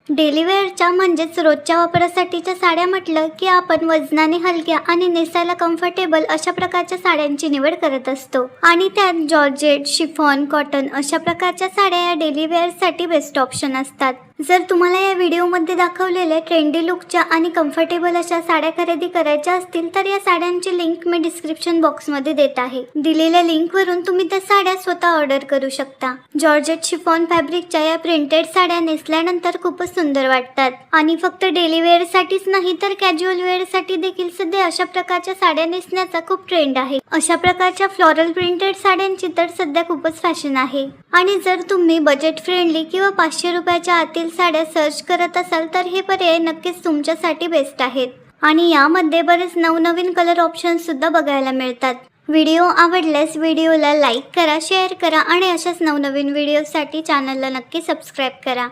Daily वेअरच्या म्हणजेच रोजच्या वापरासाठीच्या साड्या म्हटलं की आपण वजनाने हलक्या आणि नेसायला कम्फर्टेबल अशा प्रकारच्या साड्यांची निवड करत असतो आणि त्यात जॉर्जेट, शिफॉन, कॉटन अशा प्रकारच्या साड्या या डेली वेअरसाठी बेस्ट ऑप्शन असतात। जर तुम्हाला या व्हिडिओमध्ये दाखवलेल्या ट्रेंडी लुकच्या आणि कम्फर्टेबल अशा साड्या खरेदी करायच्या असतील तर या साड्यांची लिंक मी डिस्क्रिप्शन बॉक्समध्ये देत आहे। दिलेल्या लिंकवरून तुम्ही त्या साड्या स्वतः ऑर्डर करू शकता। जॉर्जेट शिफॉन फॅब्रिकच्या या प्रिंटेड साड्या नेसल्यानंतर खूपच सुंदर वाटतात आणि फक्त डेली वेअरसाठीच नाही तर कॅज्युअल वेअरसाठी देखील सध्या अशा प्रकारच्या साड्या नेसण्याचा खूप ट्रेंड आहे। अशा प्रकारच्या फ्लोरल प्रिंटेड साड्यांची तर सध्या खूपच फॅशन आहे आणि जर तुम्ही बजेट फ्रेंडली किंवा 500 रुपयाच्या आतील साड्या सर्च करत असाल तर हे पर्याय नक्कीच तुमच्यासाठी बेस्ट आहेत आणि यामध्ये बरेच नवनवीन कलर ऑप्शन्स सुद्धा बघायला मिळतात। व्हिडिओ आवडल्यास व्हिडिओला लाईक करा, शेअर करा आणि अशाच नवनवीन व्हिडिओसाठी चॅनलला नक्की सबस्क्राईब करा।